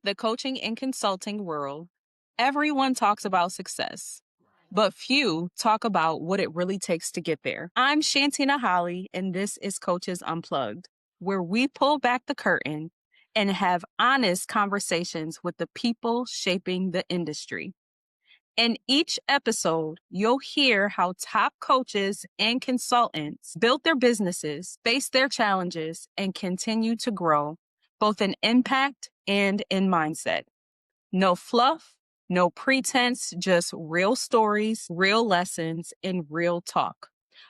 the coaching and consulting world, everyone talks about success, but few talk about what it really takes to get there. I'm Shantina Hollie, and this is Coaches Unplugged, where we pull back the curtain and have honest conversations with the people shaping the industry. In each episode, you'll hear how top coaches and consultants built their businesses, face their challenges, and continue to grow, both in impact and in mindset. No fluff, no pretense, just real stories, real lessons, and real talk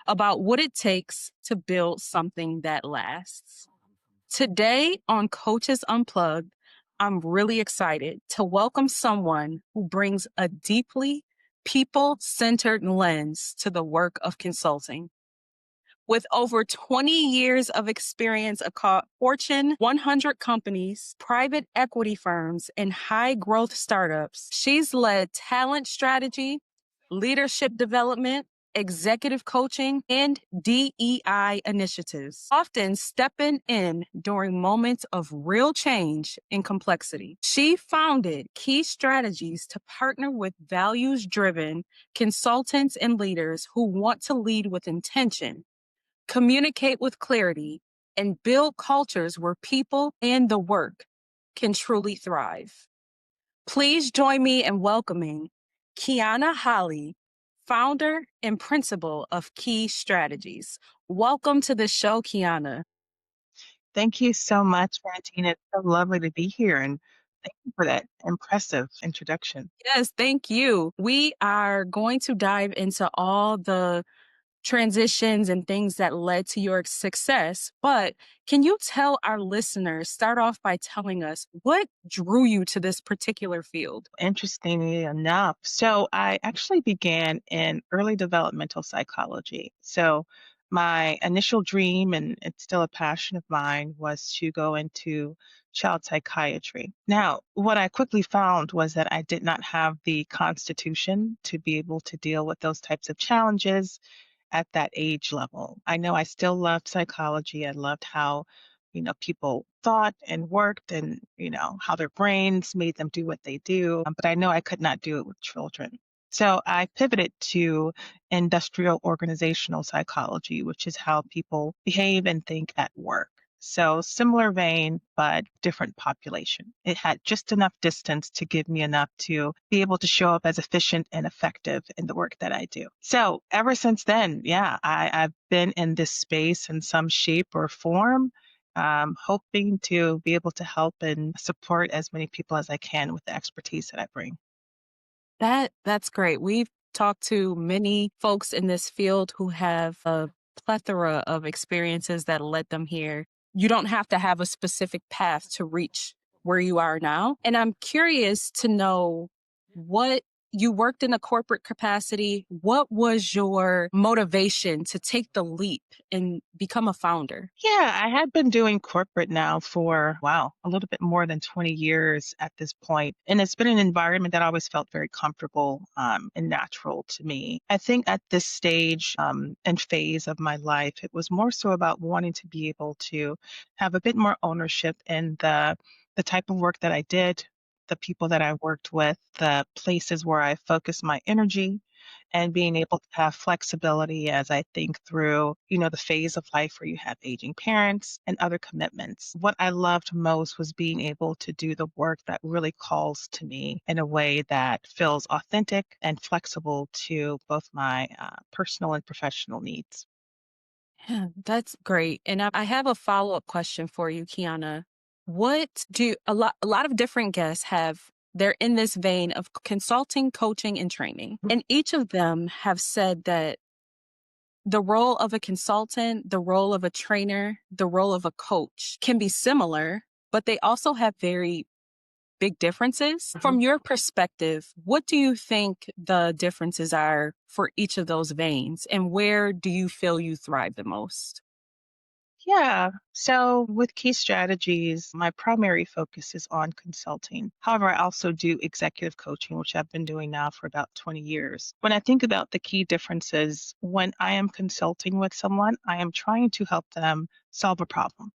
about what it takes to build something that lasts. Today on Coaches Unplugged, I'm really excited to welcome someone who brings a deeply people centered lens to the work of consulting. With over 20 years of experience across Fortune 100 companies, private equity firms, and high growth startups, she's led talent strategy, leadership development, executive coaching, and DEI initiatives, often stepping in during moments of real change and complexity. She founded Key Strategies to partner with values driven consultants and leaders who want to lead with intention, communicate with clarity, and build cultures where people and the work can truly thrive. Please join me in welcoming Quiana Hollie, founder and principal of Key Strategies. Welcome to the show, Quiana. Thank you so much, Martina. It's so lovely to be here, and thank you for that impressive introduction. Yes, thank you. We are going to dive into all the transitions and things that led to your success. But can you tell our listeners, start off by telling us what drew you to this particular field? Interestingly enough, so I actually began in early developmental psychology. So my initial dream, and it's still a passion of mine, was to go into child psychiatry. Now, what I quickly found was that I did not have the constitution to be able to deal with those types of challenges at that age level. I know I still loved psychology. I loved how, people thought and worked and, how their brains made them do what they do. But I know I could not do it with children. So I pivoted to industrial organizational psychology, which is how people behave and think at work. So similar vein, but different population. It had just enough distance to give me enough to be able to show up as efficient and effective in the work that I do. So ever since then, yeah, I've been in this space in some shape or form, hoping to be able to help and support as many people as I can with the expertise that I bring. That's great. We've talked to many folks in this field who have a plethora of experiences that led them here. You don't have to have a specific path to reach where you are now. And I'm curious to know what you worked in a corporate capacity. What was your motivation to take the leap and become a founder? Yeah, I had been doing corporate now for, wow, a little bit more than 20 years at this point. And it's been an environment that I always felt very comfortable and natural to me. I think at this stage and phase of my life, it was more so about wanting to be able to have a bit more ownership in the type of work that I did, the people that I worked with, the places where I focused my energy and being able to have flexibility as I think through, the phase of life where you have aging parents and other commitments. What I loved most was being able to do the work that really calls to me in a way that feels authentic and flexible to both my personal and professional needs. Yeah, that's great. And I have a follow-up question for you, Kiana. What do a lot of different guests have they're in this vein of consulting, coaching, and training. And each of them have said that the role of a consultant, the role of a trainer, the role of a coach can be similar, but they also have very big differences. From your perspective, what do you think the differences are for each of those veins, and where do you feel you thrive the most? Yeah. So with Key Strategies, my primary focus is on consulting. However, I also do executive coaching, which I've been doing now for about 20 years. When I think about the key differences, when I am consulting with someone, I am trying to help them solve a problem.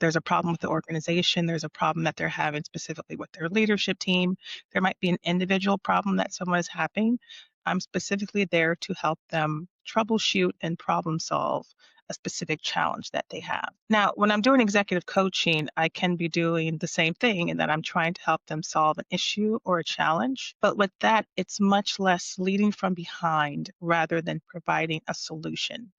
there's a problem with the organization, there's a problem that they're having specifically with their leadership team. There might be an individual problem that someone is having. I'm specifically there to help them troubleshoot and problem solve a specific challenge that they have. Now, when I'm doing executive coaching, I can be doing the same thing in that I'm trying to help them solve an issue or a challenge. But with that, it's much less leading from behind rather than providing a solution.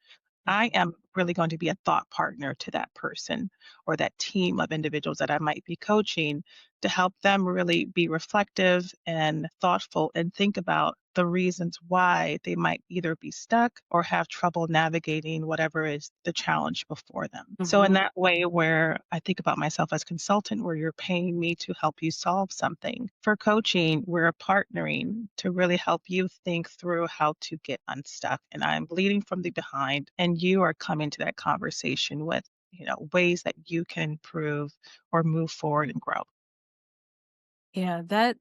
I am really going to be a thought partner to that person or that team of individuals that I might be coaching to help them really be reflective and thoughtful and think about the reasons why they might either be stuck or have trouble navigating whatever is the challenge before them. So in Mhm. that way where I think about myself as consultant where you're paying me to help you solve something. For coaching, we're partnering to really help you think through how to get unstuck. And I'm leading from the behind and you are coming to that conversation with, ways that you can improve or move forward and grow. Yeah, that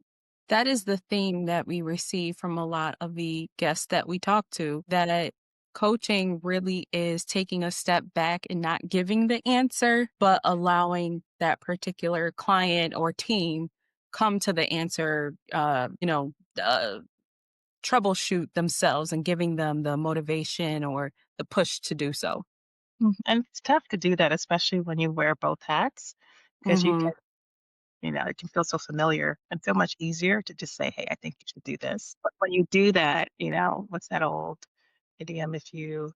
is the theme that we receive from a lot of the guests that we talk to, that coaching really is taking a step back and not giving the answer, but allowing that particular client or team come to the answer, troubleshoot themselves and giving them the motivation or the push to do so. And it's tough to do that, especially when you wear both hats, because you Mhm. can, it can feel so familiar and so much easier to just say, hey, I think you should do this. But when you do that, what's that old idiom? If you,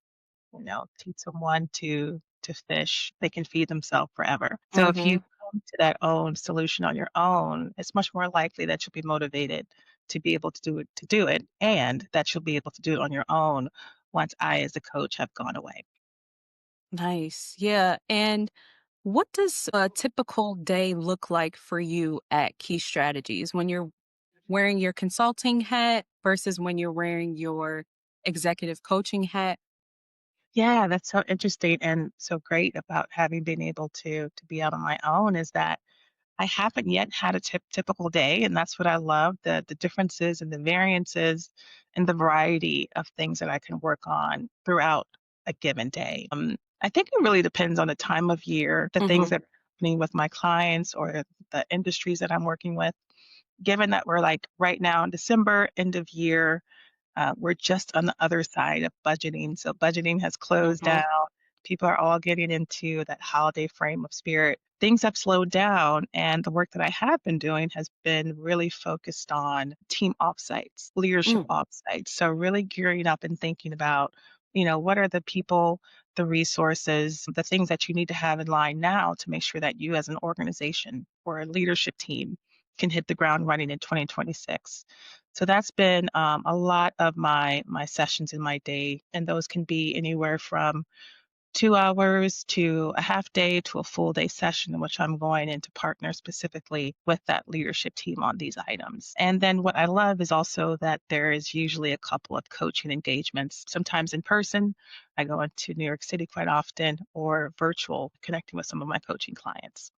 teach someone to fish, they can feed themselves forever. So if you Mhm. come to that own solution on your own, it's much more likely that you'll be motivated to be able to do it, and that you'll be able to do it on your own once I, as a coach, have gone away. Nice. Yeah. And what does a typical day look like for you at Key Strategies when you're wearing your consulting hat versus when you're wearing your executive coaching hat? Yeah, that's so interesting and so great about having been able to be out on my own is that I haven't yet had a typical day, and that's what I love, the differences and the variances and the variety of things that I can work on throughout a given day. I think it really depends on the time of year, the things Mhm. that are happening with my clients or the industries that I'm working with. Given that we're like right now in December, end of year, we're just on the other side of budgeting. So budgeting has closed Mhm. down. People are all getting into that holiday frame of spirit. Things have slowed down, and the work that I have been doing has been really focused on team offsites, leadership Mm. offsites. So really gearing up and thinking about, what are the people, the resources, the things that you need to have in line now to make sure that you as an organization or a leadership team can hit the ground running in 2026. So that's been a lot of my sessions in my day, and those can be anywhere from 2 hours to a half day to a full day session in which I'm going in to partner specifically with that leadership team on these items. And then what I love is also that there is usually a couple of coaching engagements, sometimes in person. I go into New York City quite often, or virtual, connecting with some of my coaching clients.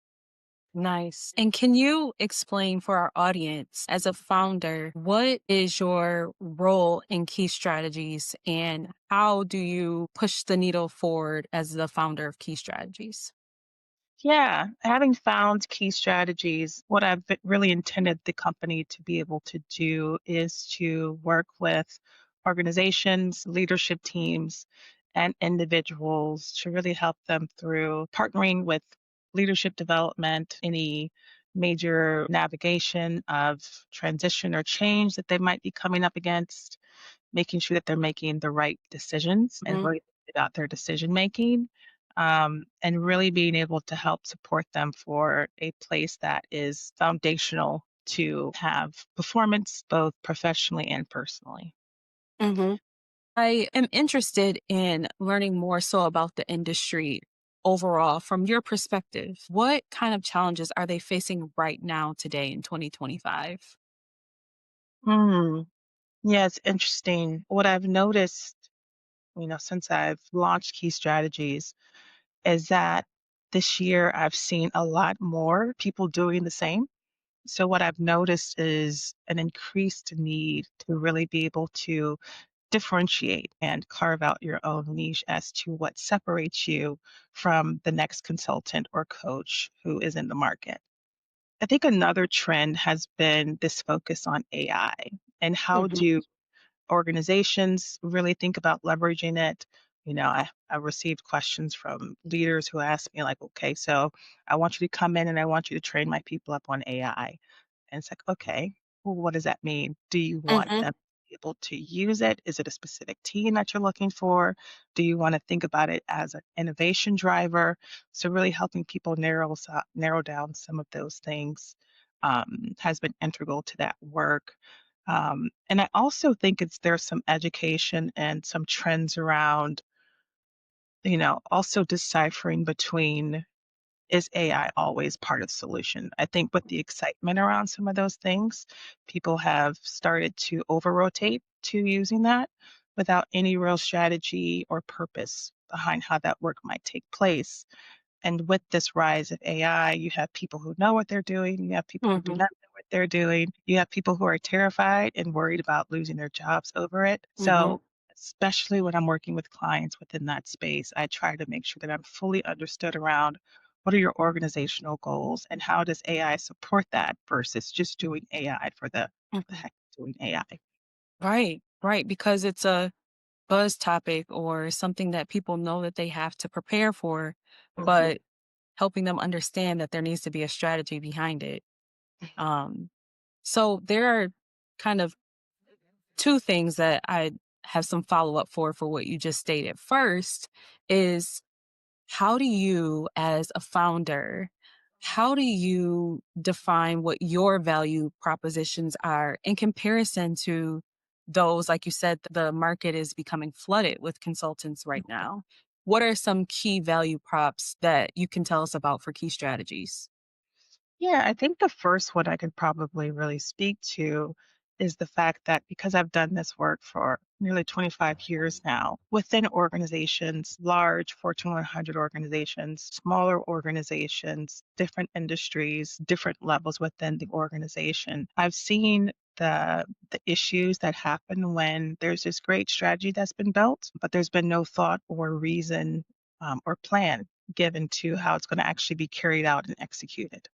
Nice. And can you explain for our audience, as a founder, what is your role in Key Strategies and how do you push the needle forward as the founder of Key Strategies? Yeah, having found key strategies, what I've really intended the company to be able to do is to work with organizations, leadership teams, and individuals to really help them through partnering with leadership development, any major navigation of transition or change that they might be coming up against, making sure that they're making the right decisions and Mhm. really thinking about their decision making, and really being able to help support them for a place that is foundational to have performance both professionally and personally. Mhm. I am interested in learning more so about the industry overall from your perspective. What kind of challenges are they facing right now today in 2025? Mm, yeah, it's interesting. What I've noticed, since I've launched Key Strategies is that this year I've seen a lot more people doing the same. So what I've noticed is an increased need to really be able to differentiate and carve out your own niche as to what separates you from the next consultant or coach who is in the market. I think another trend has been this focus on AI and how Mhm. do organizations really think about leveraging it. I received questions from leaders who asked me like, okay, so I want you to come in and I want you to train my people up on AI. And it's like, okay, well, what does that mean? Do you want Mhm. them to be able to use it? Is it a specific team that you're looking for? Do you want to think about it as an innovation driver? So really helping people narrow down some of those things has been integral to that work. And I also think there's some education and some trends around, also deciphering between, is AI always part of the solution? I think with the excitement around some of those things, people have started to over-rotate to using that without any real strategy or purpose behind how that work might take place. And with this rise of AI, you have people who know what they're doing, you have people who do Mhm. not know what they're doing, you have people who are terrified and worried about losing their jobs over it. Mhm. So, especially when I'm working with clients within that space, I try to make sure that I'm fully understood around what are your organizational goals and how does AI support that versus just doing AI for the Mhm. heck of doing AI. Right, right, because it's a buzz topic or something that people know that they have to prepare for, Mhm, but helping them understand that there needs to be a strategy behind it. Um, so there are kind of two things that I have some follow up for what you just stated. First is, how do you, as a founder, how do you define what your value propositions are in comparison to those? Like you said, the market is becoming flooded with consultants right mhm. now. What are some key value props that you can tell us about for key strategies? Yeah, I think the first one I could probably really speak to is the fact that because I've done this work for nearly 25 years now, within organizations, large Fortune 100 organizations, smaller organizations, different industries, different levels within the organization, I've seen the issues that happen when there's this great strategy that's been built, but there's been no thought or reason or plan given to how it's going to actually be carried out and executed.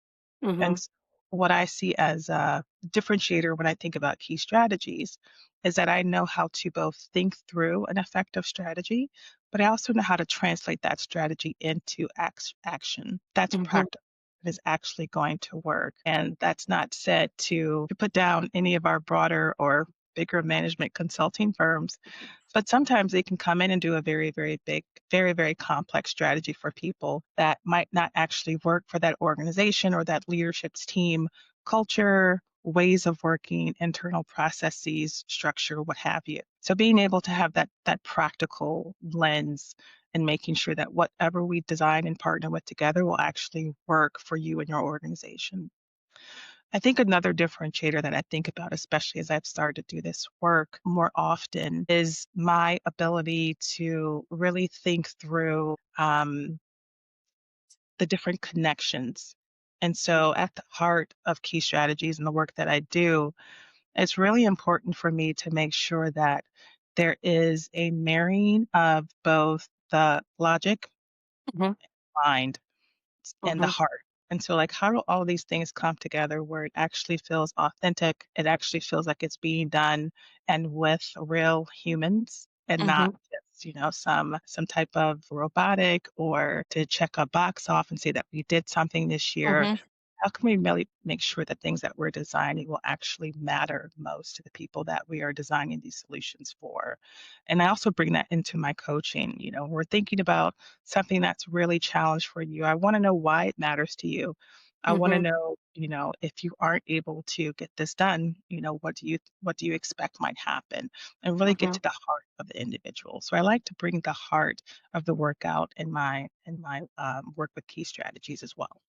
And Mhm. what I see as a differentiator when I think about key strategies is that I know how to both think through an effective strategy, but I also know how to translate that strategy into action. That's Mhm. practical. It is actually going to work. And that's not said to put down any of our broader or bigger management consulting firms, but sometimes they can come in and do a very, very big, very, very complex strategy for people that might not actually work for that organization or that leadership's team, culture, ways of working, internal processes, structure, what have you. So being able to have that practical lens and making sure that whatever we design and partner with together will actually work for you and your organization. I think another differentiator that I think about, especially as I've started to do this work more often, is my ability to really think through the different connections. And so, at the heart of key strategies and the work that I do, it's really important for me to make sure that there is a marrying of both the logic, Mhm. mind, and the Mhm. heart. And so, like, how do all of these things come together where it actually feels authentic? It actually feels like it's being done and with real humans and not Mhm. just, some type of robotic or to check a box off and say that we did something this year. Mhm. How can we really make sure that things that we're designing will actually matter most to the people that we are designing these solutions for? And I also bring that into my coaching. We're thinking about something that's really challenged for you. I want to know why it matters to you. I want to Mhm. know, if you aren't able to get this done, what do you expect might happen, and really get Mhm. to the heart of the individual. So I like to bring the heart of the workout in my work with key strategies as well.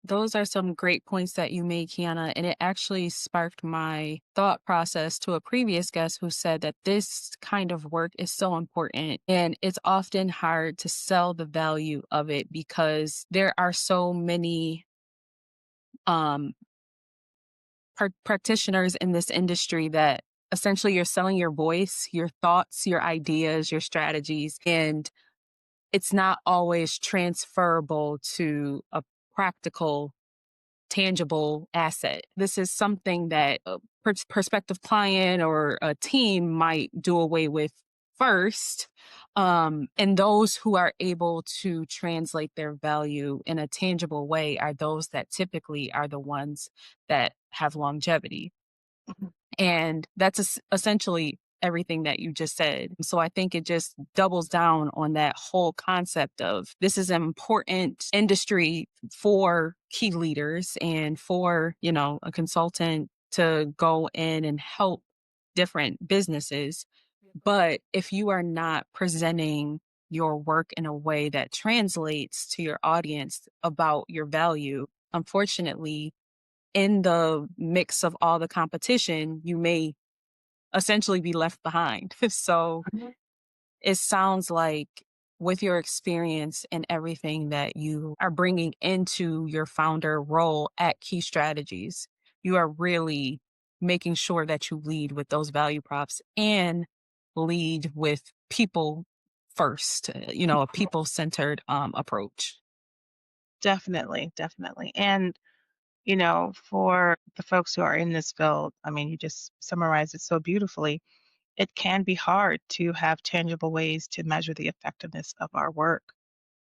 Those are some great points that you made, Kiana, and it actually sparked my thought process to a previous guest who said that this kind of work is so important and it's often hard to sell the value of it because there are so many um practitioners in this industry that essentially you're selling your voice, your thoughts, your ideas, your strategies, and it's not always transferable to a practical, tangible asset. This is something that a prospective client or a team might do away with first. And those who are able to translate their value in a tangible way are those that typically are the ones that have longevity. And that's essentially everything that you just said. So I think it just doubles down on that whole concept of this is an important industry for key leaders and for, a consultant to go in and help different businesses. But if you are not presenting your work in a way that translates to your audience about your value, unfortunately, in the mix of all the competition, you may essentially be left behind. So Mhm. it sounds like with your experience and everything that you are bringing into your founder role at Key Strategies, you are really making sure that you lead with those value props and lead with people first, a people centered approach. Definitely, definitely. And, for the folks who are in this field, I mean, you just summarized it so beautifully. It can be hard to have tangible ways to measure the effectiveness of our work.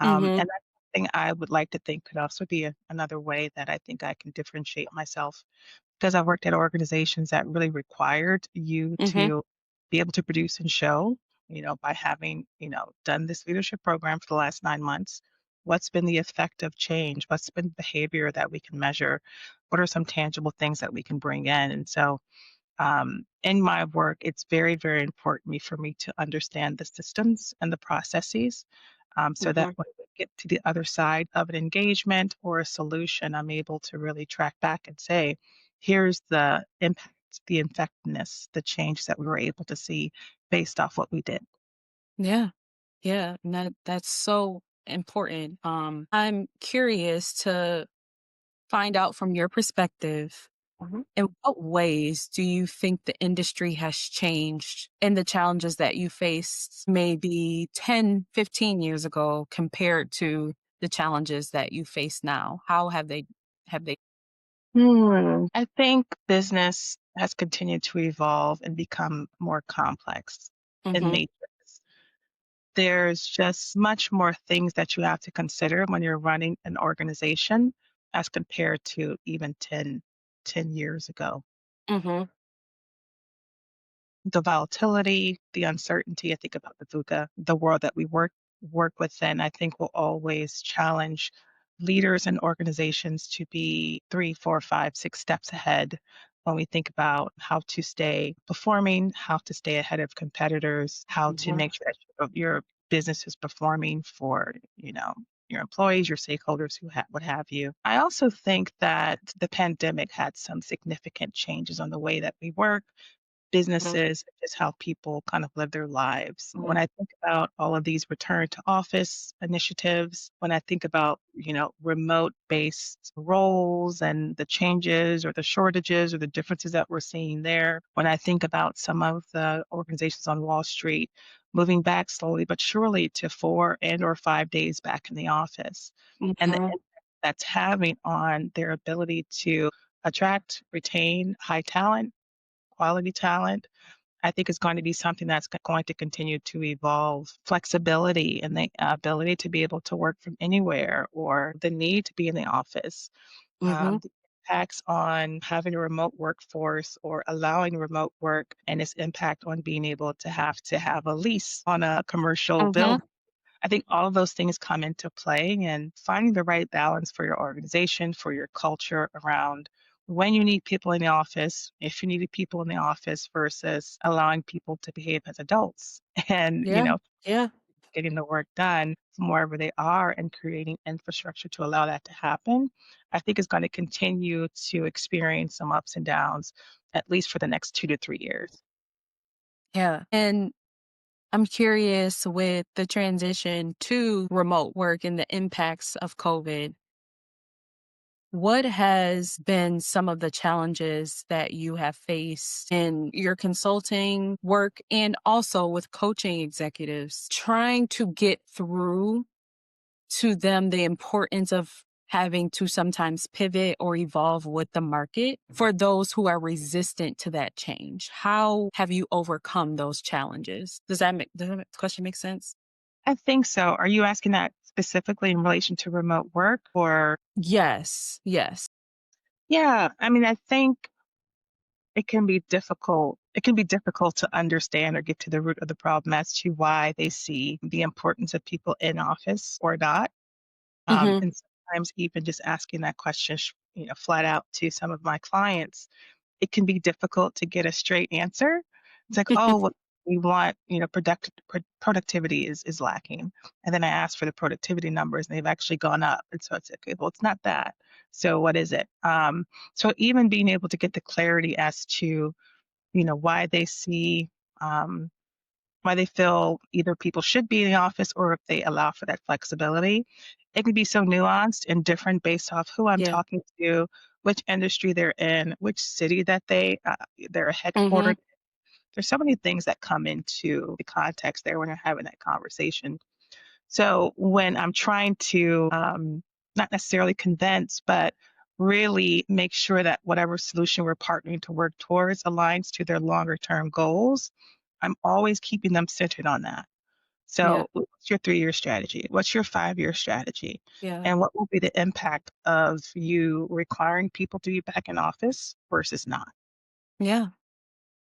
Hmm. And that's something I would like to think could also be another way that I think I can differentiate myself because I worked at organizations that really required you Hmm. to be able to produce and show, by having, done this leadership program for the last 9 months. What's been the effect of change? What's been behavior that we can measure? What are some tangible things that we can bring in? And so, in my work, it's very, very important for me to understand the systems and the processes so that Hmm. when we get to the other side of an engagement or a solution, I'm able to really track back and say, here's the impact, the effectiveness, the change that we were able to see based off what we did. Yeah. Yeah, and that's so important. I'm curious to find out from your perspective, Mhm. in what ways do you think the industry has changed and the challenges that you faced maybe 10, 15 years ago compared to the challenges that you face now? How have they I think business has continued to evolve and become more complex in Mhm. matrix. There's just much more things that you have to consider when you're running an organization as compared to even ten years ago. Mhm. The volatility, the uncertainty, I think about the VUCA, the world that we work within, I think will always challenge leaders and organizations to be 3, 4, 5, 6 steps ahead when we think about how to stay performing, how to stay ahead of competitors, how to Mhm. make sure that your business is performing for, your employees, your stakeholders, what have you. I also think that the pandemic had some significant changes on the way that we work, Mhm. businesses, just how people kind of live their lives. When Mhm. I think about all of these return to office initiatives, when I think about, remote based roles and the changes or the shortages or the differences that we're seeing there, when I think about some of the organizations on Wall Street moving back slowly but surely to 4 and or 5 days back in the office, and the Mhm. impact that's having on their ability to attract, retain high talent, quality talent, I think is going to be something that's going to continue to evolve. Flexibility and the ability to be able to work from anywhere or the need to be in the office. Mhm. The impacts on having a remote workforce or allowing remote work and its impact on being able to have a lease on a commercial Mhm. building. I think all of those things come into play and finding the right balance for your organization, for your culture around when you need people in the office, if you need people in the office versus allowing people to behave as adults and, Yeah. Yeah. getting the work done from wherever they are and creating infrastructure to allow that to happen, I think is going to continue to experience some ups and downs, at least for the next 2 to 3 years. Yeah. And I'm curious with the transition to remote work and the impacts of COVID. What has been some of the challenges that you have faced in your consulting work and also with coaching executives, trying to get through to them the importance of having to sometimes pivot or evolve with the market for those who are resistant to that change? How have you overcome those challenges? Does that question make sense? I think so. Are you asking that specifically in relation to remote work or? Yes, yes. Yeah, I mean, I think it can be difficult. It can be difficult to understand or get to the root of the problem as to why they see the importance of people in office or not. Mhm. And sometimes even just asking that question, flat out to some of my clients, it can be difficult to get a straight answer. It's like, oh, well, we want, productivity is lacking. And then I ask for the productivity numbers and they've actually gone up. And so it's like, okay, well, it's not that. So what is it? So even being able to get the clarity as to, why they see, um, why they feel either people should be in the office or if they allow for that flexibility. It can be so nuanced and different based off who I'm Yeah. talking to, which industry they're in, which city that they're Mhm. headquartered. There's so many things that come into the context there when you're having that conversation. So when I'm trying to not necessarily convince, but really make sure that whatever solution we're partnering to work towards aligns to their longer term goals, I'm always keeping them centered on that. Yeah. So what's your 3-year strategy? What's your 5-year strategy? Yeah. And what will be the impact of you requiring people to be back in office versus not? Yeah.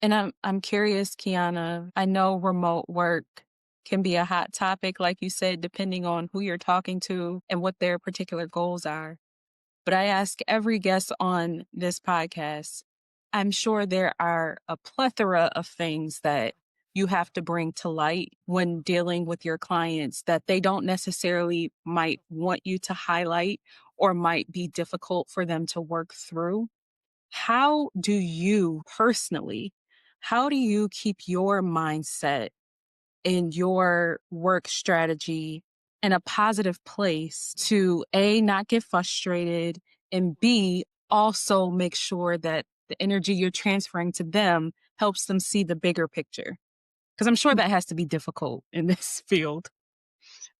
And I'm curious, Kiana. I know remote work can be a hot topic, like you said, depending on who you're talking to and what their particular goals are. But I ask every guest on this podcast, I'm sure there are a plethora of things that you have to bring to light when dealing with your clients that they don't necessarily might want you to highlight or might be difficult for them to work through. How do you personally, how do you keep your mindset and your work strategy in a positive place to A, not get frustrated, and B, also make sure that the energy you're transferring to them helps them see the bigger picture? Because I'm sure that has to be difficult in this field.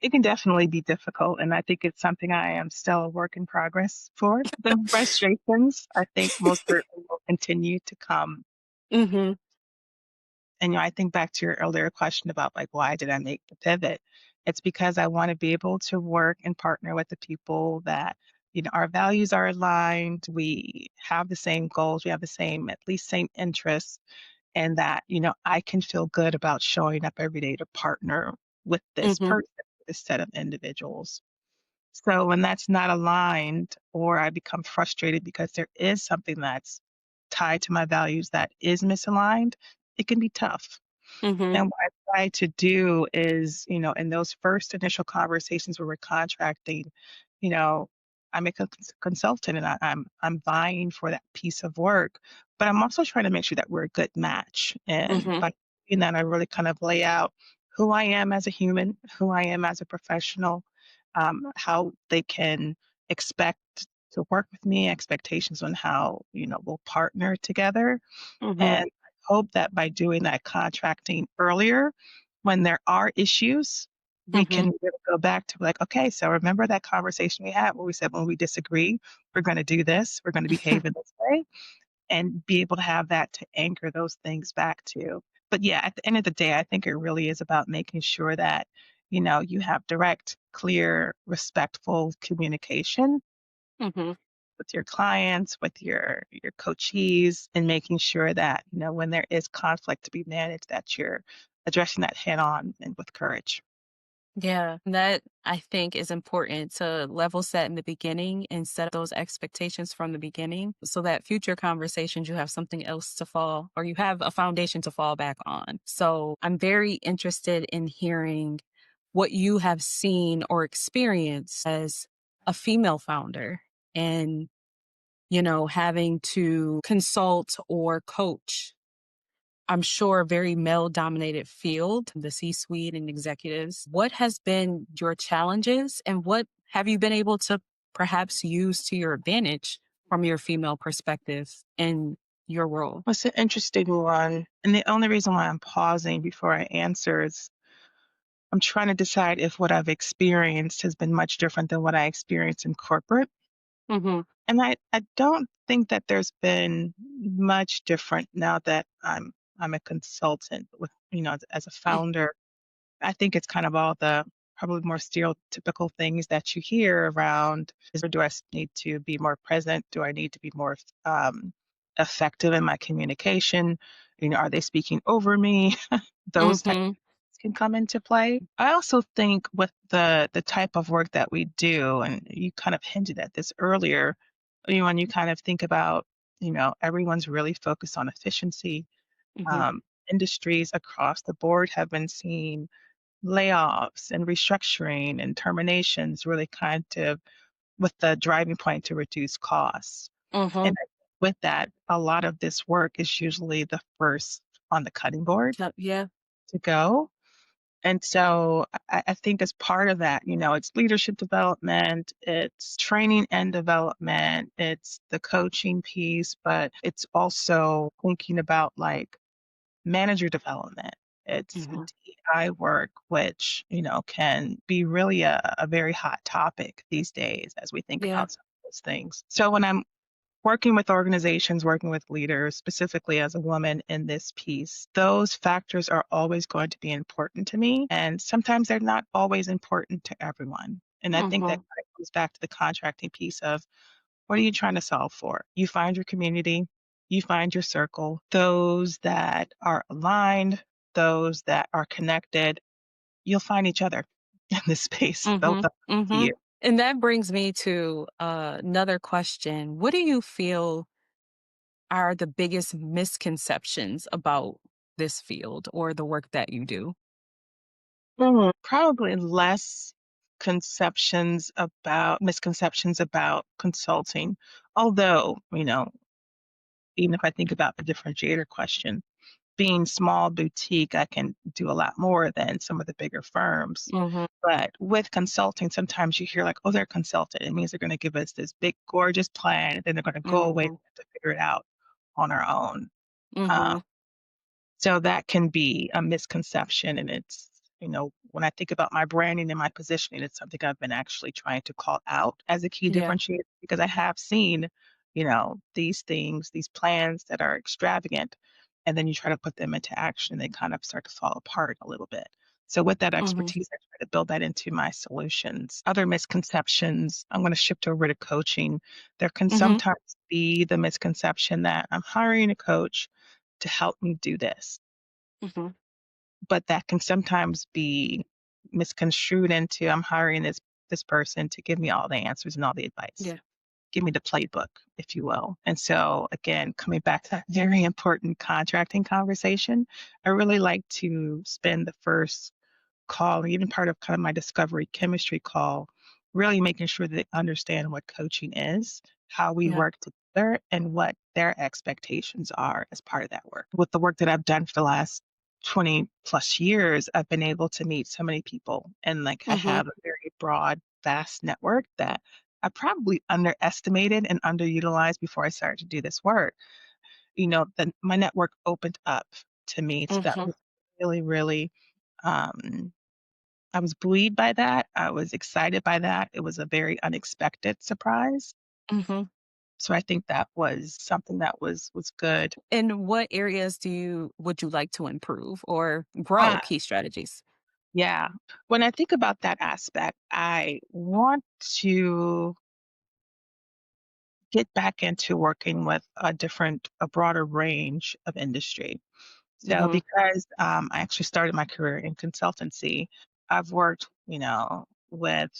It can definitely be difficult, and I think it's something I am still a work in progress for. The frustrations, I think most certainly will continue to come. Mhm. And, I think back to your earlier question about, like, why did I make the pivot? It's because I wanna be able to work and partner with the people that, our values are aligned, we have the same goals, we have the same at least same interests, and that, I can feel good about showing up every day to partner with this Mhm. person, this set of individuals. So when that's not aligned or I become frustrated because there is something that's tied to my values that is misaligned, it can be tough. Mhm. And what I try to do is, in those first initial conversations where we're contracting, you know, I'm a consultant and I'm vying for that piece of work, but I'm also trying to make sure that we're a good match. And Mhm. by doing that, I really kind of lay out who I am as a human, who I am as a professional, how they can expect to work with me, expectations on how, we'll partner together Mhm. and I hope that by doing that contracting earlier, when there are issues, we can Mhm. really go back to like, okay, so remember that conversation we had where we said when we disagree, we're going to do this, we're going to behave in this way, and be able to have that to anchor those things back to. But yeah, at the end of the day, I think it really is about making sure that, you have direct, clear, respectful communication Mhm. with your clients, with your coachees, and making sure that, when there is conflict to be managed, that you're addressing that head on and with courage. Yeah, that I think is important to level set in the beginning and set those expectations from the beginning so that future conversations you have something else to fall or you have a foundation to fall back on. So I'm very interested in hearing what you have seen or experienced as a female founder and, having to consult or coach. I'm sure, a very male dominated field, the C suite and executives. What has been your challenges and what have you been able to perhaps use to your advantage from your female perspective in your role? It's an interesting one. And the only reason why I'm pausing before I answer is I'm trying to decide if what I've experienced has been much different than what I experienced in corporate. Mhm. And I don't think that there's been much different now that I'm a consultant with, as a Mm, founder. I think it's kind of all the probably more stereotypical things that you hear around is do need to be more present? Do I need to be more effective in my communication? Are they speaking over me? Those types mhm. can come into play. I also think with the type of work that we do, and you kind of hinted at this earlier, when you kind of think about, everyone's really focused on efficiency. Mhm. Um, Industries across the board have been seeing layoffs and restructuring and terminations really kind of with the driving point to reduce costs. And Mhm. with that, a lot of this work is usually the first on the cutting board Yep, yeah. to go. And so I think as part of that, it's leadership development, it's training and development, it's the coaching piece, but it's also thinking about like manager development. It's Mhm. DEI work, which, can be really a very hot topic these days as we think Yeah. about some of those things. So when I'm working with organizations, working with leaders, specifically as a woman in this piece, those factors are always going to be important to me. And sometimes they're not always important to everyone. And I think that Mhm. kind of goes back to the contracting piece of what are you trying to solve for? You find your community, you find your circle, those that are aligned, those that are connected, you'll find each other in this space. They'll Mhm. come to Mhm. you. And that brings me to another question. What do you feel are the biggest misconceptions about this field or the work that you do? Probably less misconceptions about consulting. Although, even if I think about the differentiator question, being small boutique, I can do a lot more than some of the bigger firms. Mhm. But with consulting, sometimes you hear like, oh, they're consulted. It means they're going to give us this big, gorgeous plan, and then they're going to go away and Mhm. have to figure it out on our own. Um, Mhm. so that can be a misconception. And it's, when I think about my branding and my positioning, it's something I've been actually trying to call out as a key Yeah. differentiator because I have seen, these things, these plans that are extravagant, and then you try to put them into action, they kind of start to fall apart a little bit. So with that Mhm. expertise, I try to build that into my solutions. Other misconceptions, I'm going to shift over to coaching. There can Mhm. sometimes be the misconception that I'm hiring a coach to help me do this. Mhm. But that can sometimes be misconstrued into I'm hiring this person to give me all the answers and all the advice. Yeah. Give me the playbook, if you will. And so again, coming back to that very important contracting conversation, I really like to spend the first call, even part of kind of my discovery chemistry call, really making sure that they understand what coaching is, how we Yeah. work together, and what their expectations are as part of that work. With the work that I've done for the last 20 plus years, I've been able to meet so many people. And like I Mhm. have a very broad, vast network that I probably underestimated and underutilized before I started to do this work. Then my network opened up to me. So that Mhm. was really, really um, I was buoyed by that. I was excited by that. It was a very unexpected surprise. Mhm. So I think that was something that was good. In what areas would you like to improve or grow Ah, key strategies? yeah. When I think about that aspect, I want to get back into working with a broader range of industry. So Mhm. because I actually started my career in consultancy, I've worked, with,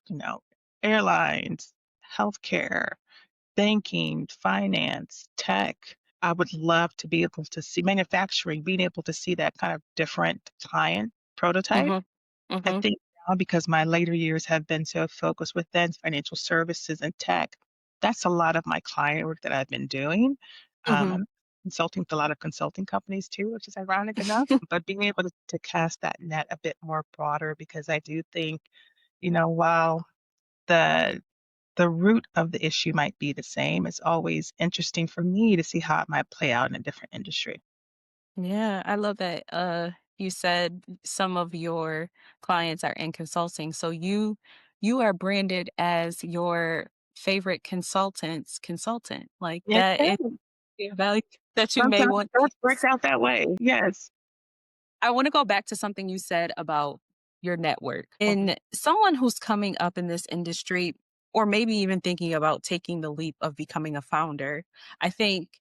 you know, airlines, healthcare, banking, finance, tech. I would love to be able to see manufacturing, being able to see that kind of different client prototype. Mhm. I Mhm. think now because my later years have been so focused within financial services and tech, that's a lot of my client work that I've been doing. Mhm. I'm consulting with a lot of consulting companies too, which is ironic enough, but being able to cast that net a bit more broader because I do think, while the the root of the issue might be the same. It's always interesting for me to see how it might play out in a different industry. Yeah, I love that. You said some of your clients are in consulting, so you are branded as your favorite consultant's consultant. Like Yes, that is ma'am. a value that you may Sometimes want. it does work out that way. Yes. I want to go back to something you said about your network. Mhm. In someone who's coming up in this industry, or maybe even thinking about taking the leap of becoming a founder, I think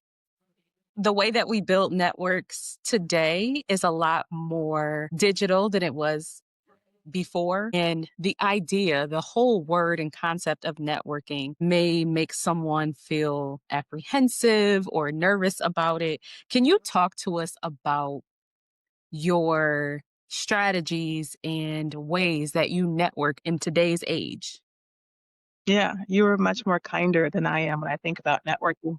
the way that we build networks today is a lot more digital than it was before. And the idea, the whole word and concept of networking may make someone feel apprehensive or nervous about it. Can you talk to us about your strategies and ways that you network in today's age? Yeah, you were much more kinder than I am when I think about networking.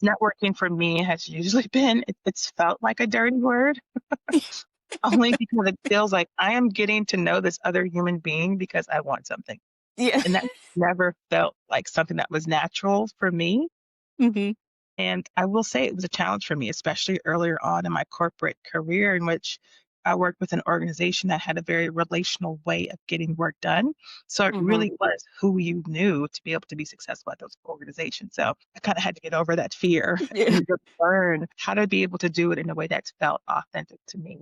Networking for me has usually been it's felt like a dirty word, only because it feels like I am getting to know this other human being because I want something, Yeah. and that never felt like something that was natural for me. Hmm. And I will say it was a challenge for me, especially earlier on in my corporate career, in which I worked with an organization that had a very relational way of getting work done. So it Hmm. really was who you knew to be able to be successful at those organizations. So I kind of had to get over that fear Yeah. and just learn how to be able to do it in a way that felt authentic to me.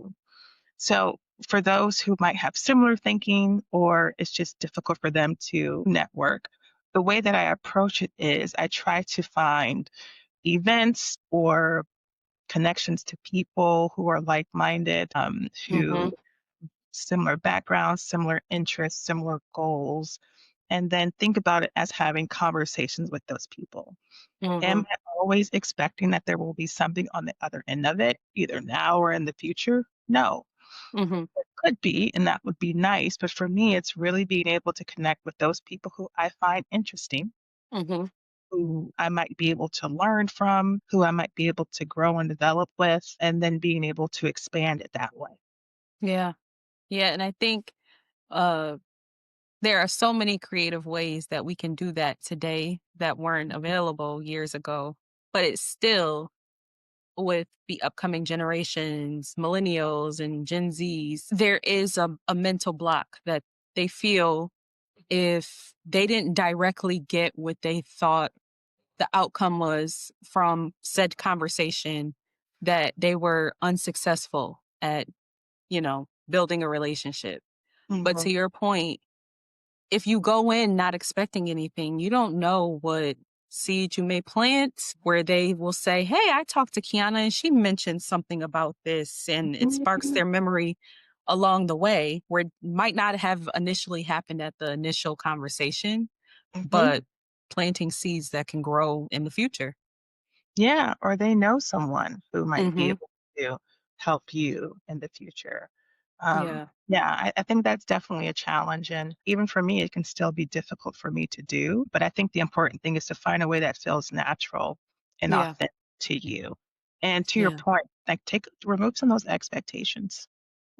So for those who might have similar thinking or it's just difficult for them to network, the way that I approach it is I try to find events or connections to people who are like-minded, Hmm. who similar backgrounds, similar interests, similar goals, and then think about it as having conversations with those people. Am Hmm. I always expecting that there will be something on the other end of it, either now or in the future? No. Hmm. It could be, and that would be nice, but for me, it's really being able to connect with those people who I find interesting, Hmm. who I might be able to learn from, who I might be able to grow and develop with, and then being able to expand it that way. Yeah. Yeah. And I think uh there are so many creative ways that we can do that today that weren't available years ago, but it's still with the upcoming generations, millennials and Gen Zs, there is a mental block that they feel if they didn't directly get what they thought the outcome was from said conversation, that they were unsuccessful at, building a relationship. But to Mhm, your point, if you go in not expecting anything, you don't know what seed you may plant where they will say, "Hey, I talked to Kiana and she mentioned something about this," and it sparks mhm, their memory along the way where it might not have initially happened at the initial conversation, mhm. but planting seeds that can grow in the future. Yeah, or they know someone who might be Mhm. able to help you in the future. Yeah. Yeah, I think that's definitely a challenge, and even for me, it can still be difficult for me to do, but I think the important thing is to find a way that feels natural and Yeah. authentic to you. And to your Yeah. point, like, remove some of those expectations.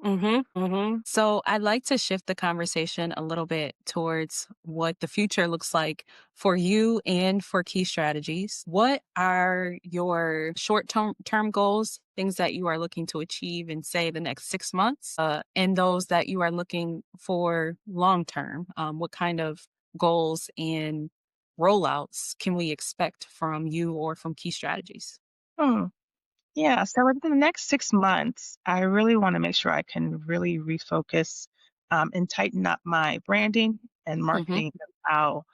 Mhm, mhm. So I'd like to shift the conversation a little bit towards what the future looks like for you and for Key Strategies. What are your short term goals, things that you are looking to achieve in, say, the next 6 months, and those that you are looking for long term? What kind of goals and rollouts can we expect from you or from Key Strategies? Hmm. Yeah, so within the next 6 months, I really wanna make sure I can really refocus, and tighten up my branding and Hmm. marketing of how,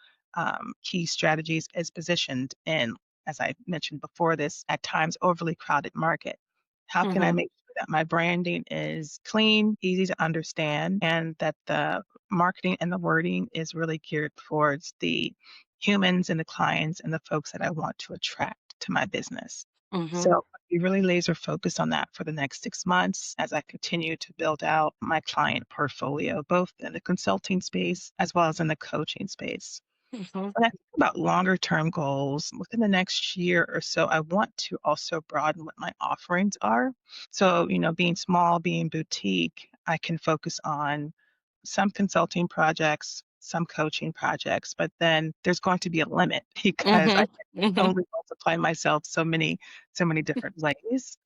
Key Strategies is positioned in, as I mentioned before this, at times overly crowded market. How can I Hmm. make sure that my branding is clean, easy to understand, and that the marketing and the wording is really geared towards the humans and the clients and the folks that I want to attract to my business? So Hmm. I'll be really laser focused on that for the next 6 months as I continue to build out my client portfolio, both in the consulting space as well as in the coaching space. Hmm. When I think about longer term goals, within the next year or so, I want to also broaden what my offerings are. So, being small, being boutique, I can focus on some consulting projects, some coaching projects, but then there's going to be a limit because I Mhm. can Mhm. only multiply myself so many different ways.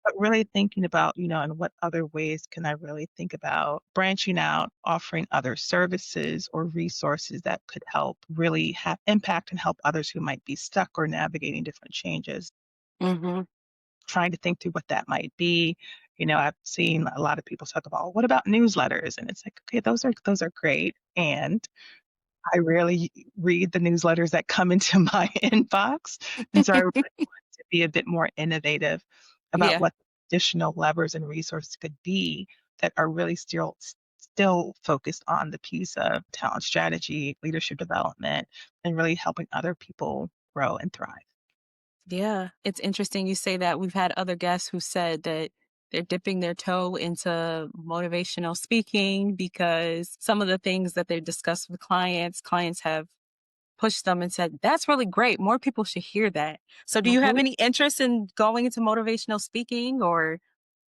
But really thinking about, in what other ways can I really think about branching out, offering other services or resources that could help really have impact and help others who might be stuck or navigating different changes. Mhm. Trying to think through what that might be. I've seen a lot of people talk about, "Oh, what about newsletters?" And it's like, okay, those are great. And I rarely read the newsletters that come into my inbox. And so I really want to be a bit more innovative about Yeah. what additional levers and resources could be that are really still focused on the piece of talent strategy, leadership development, and really helping other people grow and thrive. Yeah, it's interesting you say that. We've had other guests who said that they're dipping their toe into motivational speaking because some of the things that they've discussed with clients have pushed them and said, that's really great. More people should hear that. So, do you have Mhm. any interest in going into motivational speaking or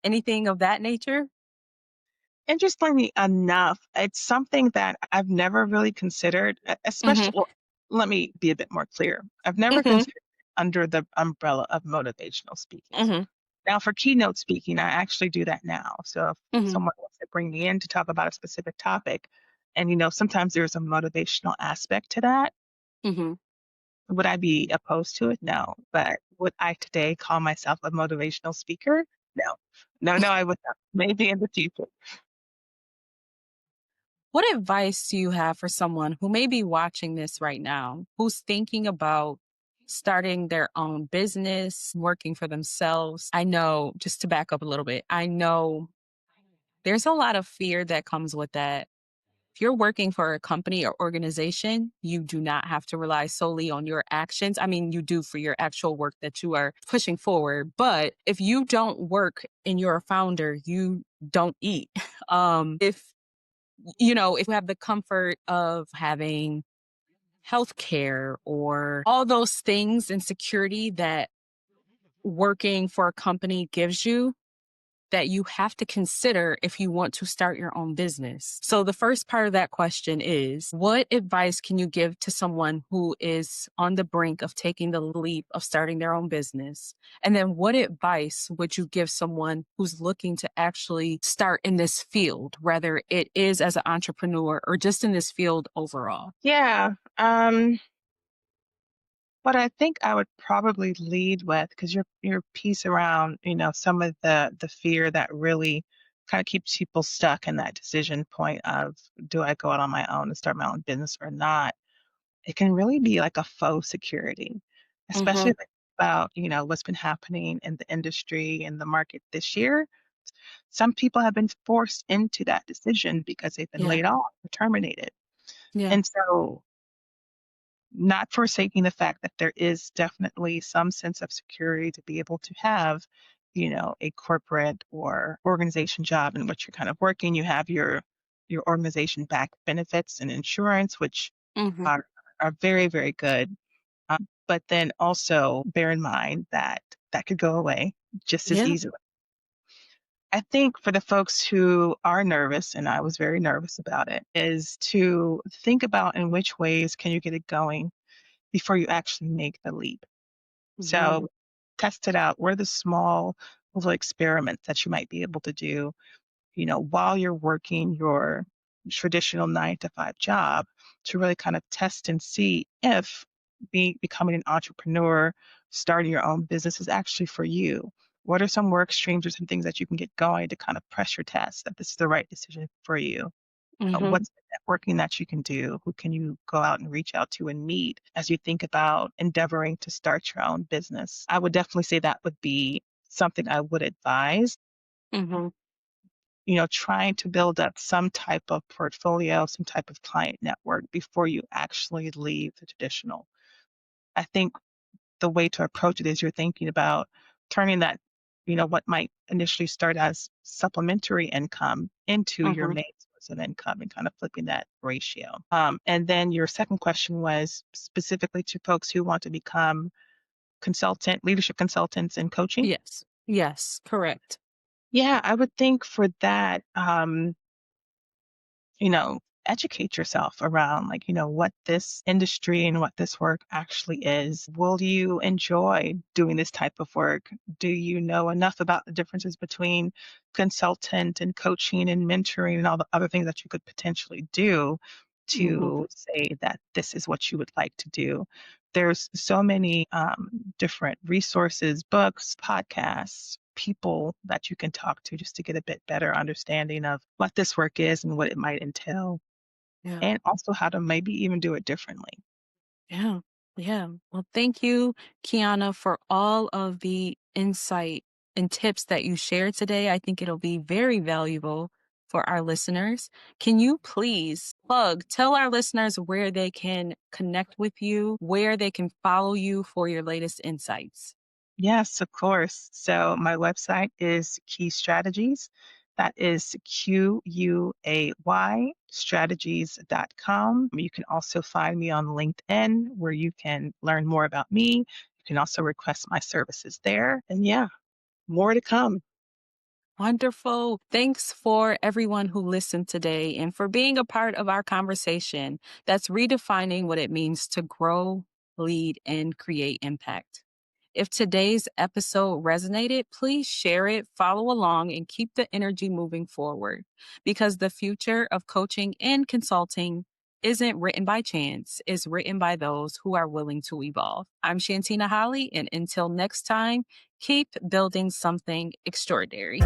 anything of that nature? Interestingly enough, it's something that I've never really considered, especially, Hmm. well, let me be a bit more clear. I've never Hmm. considered it under the umbrella of motivational speaking. Hmm. Now, for keynote speaking, I actually do that now. So if Hmm. someone wants to bring me in to talk about a specific topic, and sometimes there's a motivational aspect to that, Hmm. would I be opposed to it? No. But would I today call myself a motivational speaker? No. No, no, I would not. Maybe in the future. What advice do you have for someone who may be watching this right now, who's thinking about starting their own business, working for themselves? I know, just to back up a little bit, I know there's a lot of fear that comes with that. If you're working for a company or organization, you do not have to rely solely on your actions. I mean, you do for your actual work that you are pushing forward. But if you don't work and you're a founder, you don't eat. If you have the comfort of having healthcare or all those things and security that working for a company gives you, that you have to consider if you want to start your own business. So, the first part of that question is, what advice can you give to someone who is on the brink of taking the leap of starting their own business? And then, what advice would you give someone who's looking to actually start in this field, whether it is as an entrepreneur or just in this field overall? Yeah. What I think I would probably lead with, because your piece around, some of the fear that really kind of keeps people stuck in that decision point of, do I go out on my own and start my own business or not? It can really be like a faux security, especially Hmm. if about, what's been happening in the industry and the market this year. Some people have been forced into that decision because they've been Yeah. laid off or terminated. Yeah. And so, not forsaking the fact that there is definitely some sense of security to be able to have, a corporate or organization job in which you're kind of working. You have your organization backed benefits and insurance, which Hmm. are very, very good. But then also bear in mind that that could go away just as Yeah. easily. I think for the folks who are nervous, and I was very nervous about it, is to think about in which ways can you get it going before you actually make the leap. Hmm. So test it out. What are the small little experiments that you might be able to do, while you're working your traditional 9 to 5 job to really kind of test and see if becoming an entrepreneur, starting your own business is actually for you. What are some work streams or some things that you can get going to kind of pressure test that this is the right decision for you? Hmm. What's the networking that you can do? Who can you go out and reach out to and meet as you think about endeavoring to start your own business? I would definitely say that would be something I would advise. Hmm. Trying to build up some type of portfolio, some type of client network before you actually leave the traditional. I think the way to approach it is you're thinking about turning that, what might initially start as supplementary income into your Hmm. main source of income and kind of flipping that ratio. And then your second question was specifically to folks who want to become leadership consultants and coaching. Yes. Yes. Correct. Yeah, I would think for that, educate yourself around like, what this industry and what this work actually is. Will you enjoy doing this type of work? Do you know enough about the differences between consultant and coaching and mentoring and all the other things that you could potentially do Mhm. to say that this is what you would like to do? There's so many different resources, books, podcasts, people that you can talk to just to get a bit better understanding of what this work is and what it might entail, Yeah. and also how to maybe even do it differently. Yeah. Yeah. Well, thank you, Kiana, for all of the insight and tips that you shared today. I think it'll be very valuable for our listeners. Can you please tell our listeners where they can connect with you, where they can follow you for your latest insights? Yes, of course. So my website is Quay Strategies. That is QUAY strategies.com. You can also find me on LinkedIn where you can learn more about me. You can also request my services there. And yeah, more to come. Wonderful. Thanks for everyone who listened today and for being a part of our conversation that's redefining what it means to grow, lead, and create impact. If today's episode resonated, please share it, follow along, and keep the energy moving forward because the future of coaching and consulting isn't written by chance, it's written by those who are willing to evolve. I'm Shantina Hollie, and until next time, keep building something extraordinary.